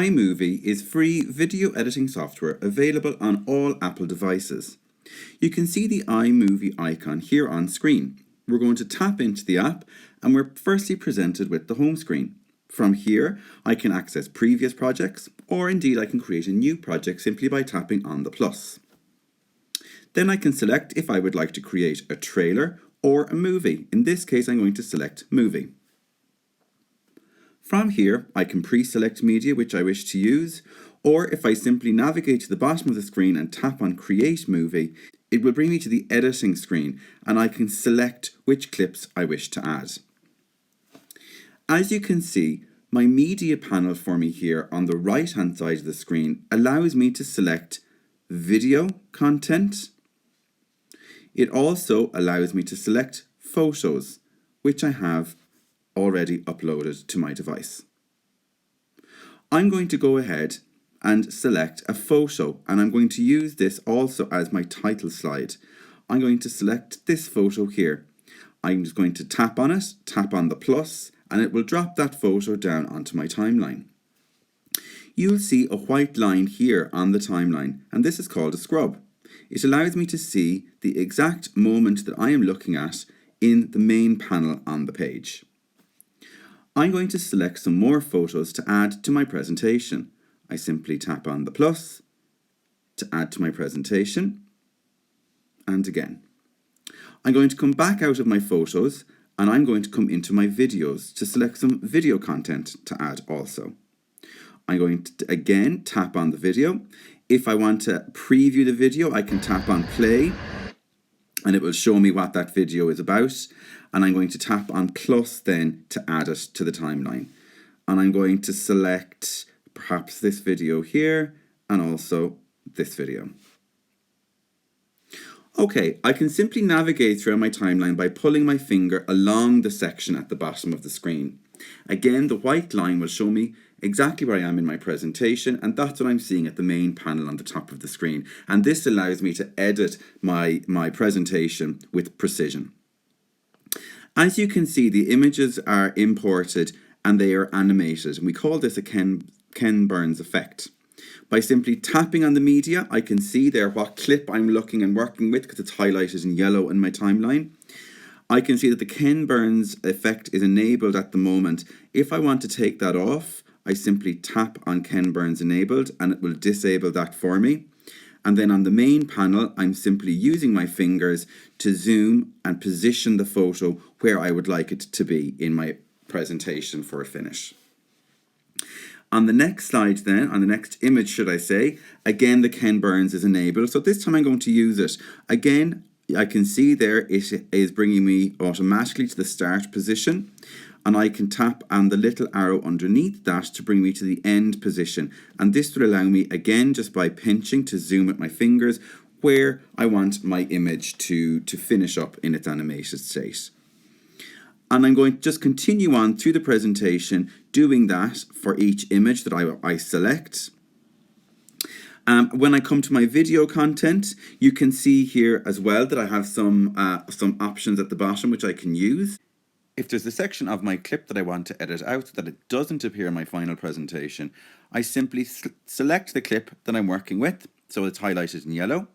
iMovie is free video editing software available on all Apple devices. You can see the iMovie icon here on screen. We're going to tap into the app and we're firstly presented with the home screen. From here, I can access previous projects, or indeed I can create a new project simply by tapping on the plus. Then I can select if I would like to create a trailer or a movie. In this case, I'm going to select movie. From here, I can pre-select media which I wish to use, or if I simply navigate to the bottom of the screen and tap on Create Movie, it will bring me to the editing screen and I can select which clips I wish to add. As you can see, my media panel for me here on the right hand side of the screen allows me to select video content. It also allows me to select photos, which I have already uploaded to my device. I'm going to go ahead and select a photo, and I'm going to use this also as my title slide. I'm going to select this photo here. I'm just going to tap on it, tap on the plus, and it will drop that photo down onto my timeline. You'll see a white line here on the timeline, and this is called a scrub. It allows me to see the exact moment that I am looking at in the main panel on the page. I'm going to select some more photos to add to my presentation. I simply tap on the plus to add to my presentation, and again. I'm going to come back out of my photos and I'm going to come into my videos to select some video content to add also. I'm going to again tap on the video. If I want to preview the video, I can tap on play and it will show me what that video is about. And I'm going to tap on plus then to add it to the timeline. And I'm going to select perhaps this video here and also this video. Okay, I can simply navigate through my timeline by pulling my finger along the section at the bottom of the screen. Again, the white line will show me exactly where I am in my presentation, and that's what I'm seeing at the main panel on the top of the screen. And this allows me to edit my presentation with precision. As you can see, the images are imported and they are animated. And we call this a Ken Burns effect. By simply tapping on the media, I can see there what clip I'm looking and working with because it's highlighted in yellow in my timeline. I can see that the Ken Burns effect is enabled at the moment. If I want to take that off, I simply tap on Ken Burns enabled and it will disable that for me. And then on the main panel, I'm simply using my fingers to zoom and position the photo where I would like it to be in my presentation for a finish. On the next slide then, on the next image should I say, again the Ken Burns is enabled. So this time I'm going to use it. Again, I can see there it is bringing me automatically to the start position. And I can tap on the little arrow underneath that to bring me to the end position. And this will allow me, again, just by pinching to zoom with my fingers, where I want my image to finish up in its animated state. And I'm going to just continue on through the presentation, doing that for each image that I select. When I come to my video content, you can see here as well that I have some options at the bottom which I can use. If there's a section of my clip that I want to edit out so that it doesn't appear in my final presentation, I simply select the clip that I'm working with, so it's highlighted in yellow.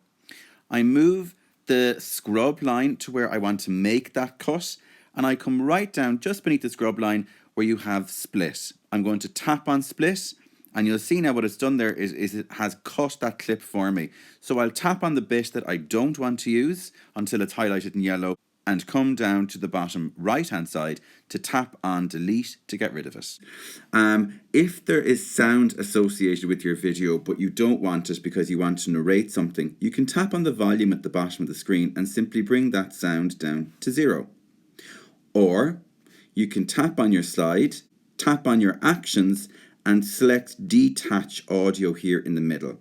I move the scrub line to where I want to make that cut, and I come right down just beneath the scrub line where you have split. I'm going to tap on split, and you'll see now what it's done there is it has cut that clip for me. So I'll tap on the bit that I don't want to use until it's highlighted in yellow, and come down to the bottom right hand side to tap on delete to get rid of it. If there is sound associated with your video but you don't want it because you want to narrate something, you can tap on the volume at the bottom of the screen and simply bring that sound down to 0. Or you can tap on your slide, tap on your actions and select detach audio here in the middle.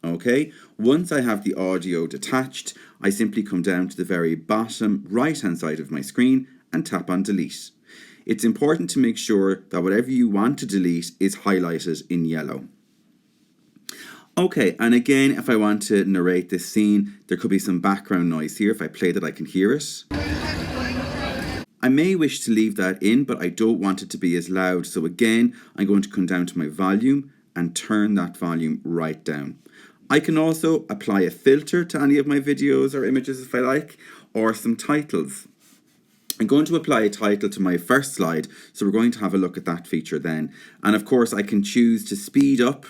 Okay, once I have the audio detached, I simply come down to the very bottom right hand side of my screen and tap on delete. It's important to make sure that whatever you want to delete is highlighted in yellow. Okay, and again, if I want to narrate this scene, there could be some background noise here. If I play that, I can hear it. I may wish to leave that in, but I don't want it to be as loud. So again, I'm going to come down to my volume and turn that volume right down. I can also apply a filter to any of my videos or images if I like, or some titles. I'm going to apply a title to my first slide, so we're going to have a look at that feature then. And of course, I can choose to speed up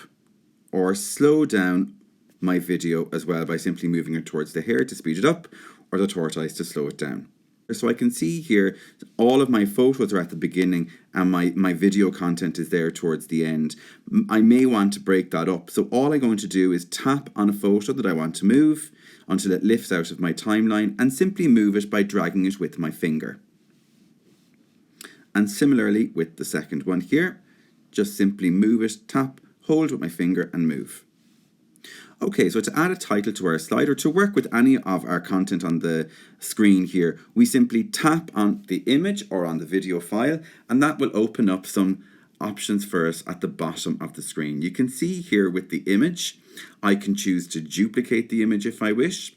or slow down my video as well by simply moving it towards the hare to speed it up, or the tortoise to slow it down. So I can see here all of my photos are at the beginning and my video content is there towards the end. I may want to break that up. So all I'm going to do is tap on a photo that I want to move until it lifts out of my timeline and simply move it by dragging it with my finger. And similarly with the second one here, just simply move it, tap, hold with my finger and move. Okay, so to add a title to our slide or to work with any of our content on the screen here, we simply tap on the image or on the video file, and that will open up some options for us at the bottom of the screen. You can see here with the image, I can choose to duplicate the image if I wish.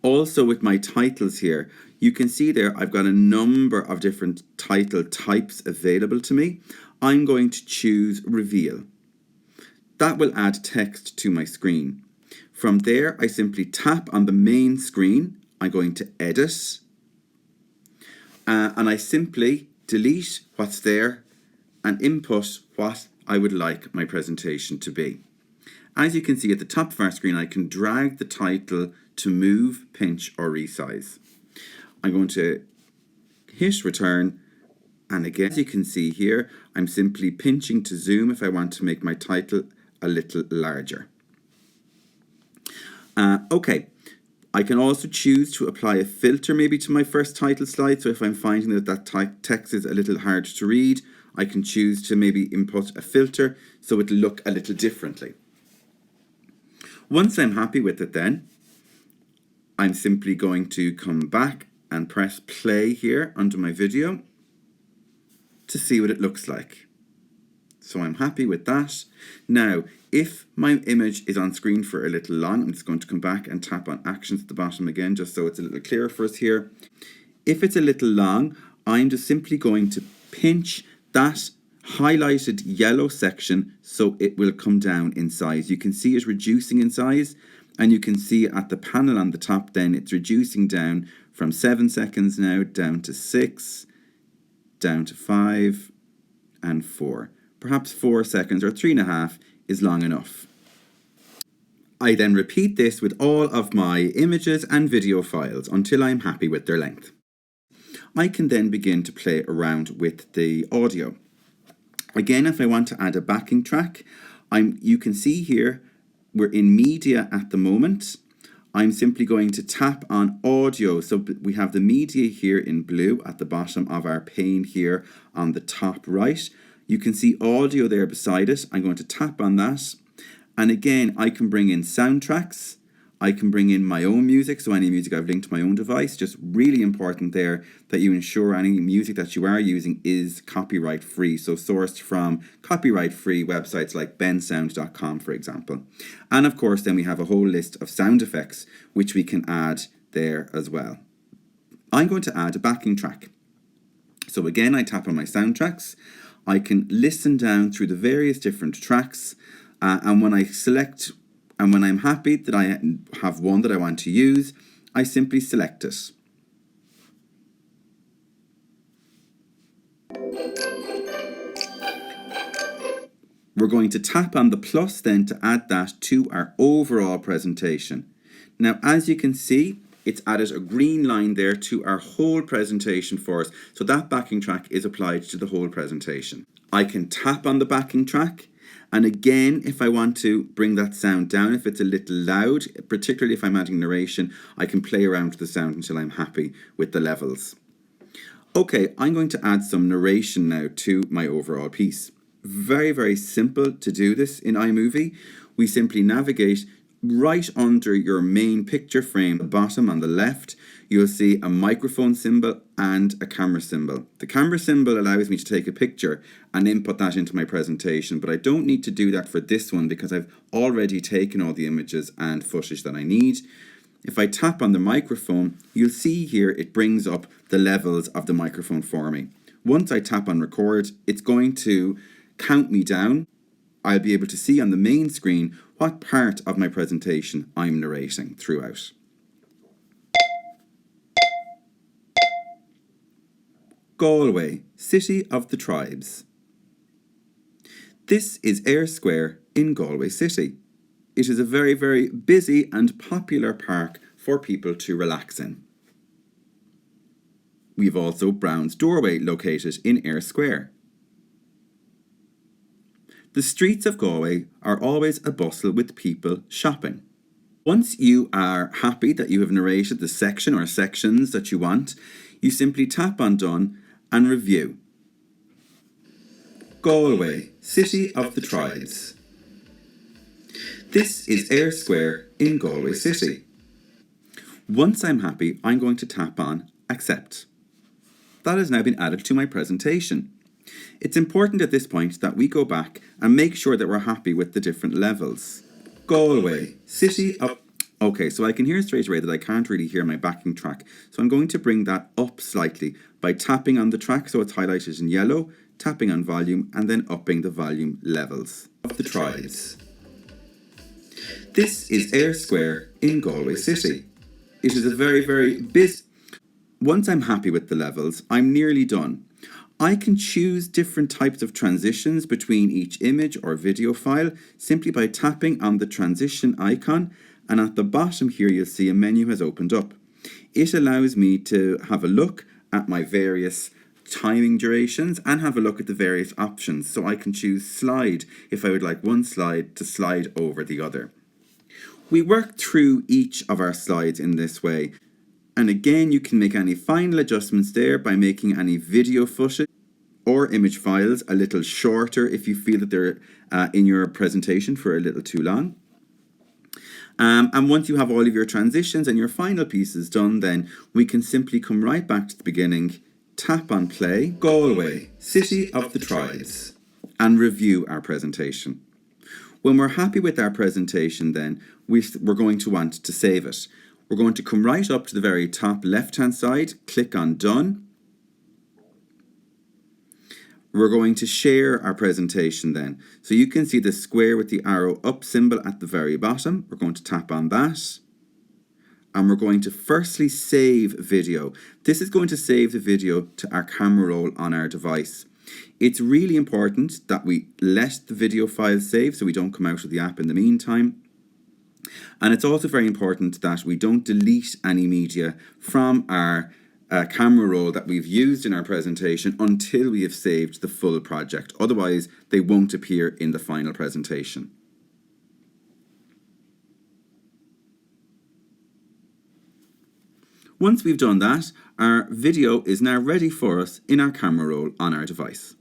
Also with my titles here, you can see there I've got a number of different title types available to me. I'm going to choose Reveal. That will add text to my screen. From there, I simply tap on the main screen. I'm going to edit. And I simply delete what's there and input what I would like my presentation to be. As you can see at the top of our screen, I can drag the title to move, pinch, or resize. I'm going to hit return. And again, as you can see here, I'm simply pinching to zoom if I want to make my title a little larger. Okay, I can also choose to apply a filter maybe to my first title slide. So if I'm finding that text is a little hard to read, I can choose to maybe input a filter so it'll look a little differently. Once I'm happy with it then, I'm simply going to come back and press play here under my video to see what it looks like. So I'm happy with that. Now, if my image is on screen for a little long, I'm just going to come back and tap on actions at the bottom again, just so it's a little clearer for us here. If it's a little long, I'm just simply going to pinch that highlighted yellow section so it will come down in size. You can see it reducing in size, and you can see at the panel on the top then it's reducing down from 7 seconds now down to 6, down to 5 and 4. Perhaps 4 seconds or 3.5 is long enough. I then repeat this with all of my images and video files until I'm happy with their length. I can then begin to play around with the audio. Again, if I want to add a backing track, you can see here we're in media at the moment. I'm simply going to tap on audio. So we have the media here in blue at the bottom of our pane here on the top right. You can see audio there beside it. I'm going to tap on that. And again, I can bring in soundtracks. I can bring in my own music, so any music I've linked to my own device. Just really important there that you ensure any music that you are using is copyright free. So sourced from copyright free websites like bensound.com, for example. And of course, then we have a whole list of sound effects, which we can add there as well. I'm going to add a backing track. So again, I tap on my soundtracks. I can listen down through the various different tracks, and when I select and when I'm happy that I have one that I want to use, I simply select it. We're going to tap on the plus then to add that to our overall presentation. Now, as you can see, it's added a green line there to our whole presentation for us. So that backing track is applied to the whole presentation. I can tap on the backing track. And again, if I want to bring that sound down, if it's a little loud, particularly if I'm adding narration, I can play around with the sound until I'm happy with the levels. Okay, I'm going to add some narration now to my overall piece. Very, very simple to do this in iMovie. We simply navigate right under your main picture frame, the bottom on the left, you'll see a microphone symbol and a camera symbol. The camera symbol allows me to take a picture and input that into my presentation, but I don't need to do that for this one because I've already taken all the images and footage that I need. If I tap on the microphone, you'll see here it brings up the levels of the microphone for me. Once I tap on record, it's going to count me down. I'll be able to see on the main screen what part of my presentation I'm narrating throughout. Galway, City of the Tribes. This is Eyre Square in Galway City. It is a very, very busy and popular park for people to relax in. We've also Brown's Doorway located in Eyre Square. The streets of Galway are always abustle with people shopping. Once you are happy that you have narrated the section or sections that you want, you simply tap on Done and Review. Galway, City of the Tribes. This is Eyre Square in Galway City. Once I'm happy, I'm going to tap on Accept. That has now been added to my presentation. It's important at this point that we go back and make sure that we're happy with the different levels. Galway, City of... Okay, so I can hear straight away that I can't really hear my backing track. So I'm going to bring that up slightly by tapping on the track so it's highlighted in yellow, tapping on volume and then upping the volume levels of the tribes. This is Eyre Square in Galway City. It is a very, very busy... Once I'm happy with the levels, I'm nearly done. I can choose different types of transitions between each image or video file simply by tapping on the transition icon, and at the bottom here you'll see a menu has opened up. It allows me to have a look at my various timing durations and have a look at the various options, so I can choose slide if I would like one slide to slide over the other. We work through each of our slides in this way, and again you can make any final adjustments there by making any video footage or image files a little shorter if you feel that they're in your presentation for a little too long. And once you have all of your transitions and your final pieces done, then we can simply come right back to the beginning, tap on play, Galway, City of the Tribes, and review our presentation. When we're happy with our presentation, then we're going to want to save it. We're going to come right up to the very top left-hand side, click on Done. We're going to share our presentation then. So you can see the square with the arrow up symbol at the very bottom. We're going to tap on that. And we're going to firstly save video. This is going to save the video to our camera roll on our device. It's really important that we let the video file save so we don't come out of the app in the meantime. And it's also very important that we don't delete any media from our camera roll that we've used in our presentation until we have saved the full project. Otherwise, they won't appear in the final presentation. Once we've done that, our video is now ready for us in our camera roll on our device.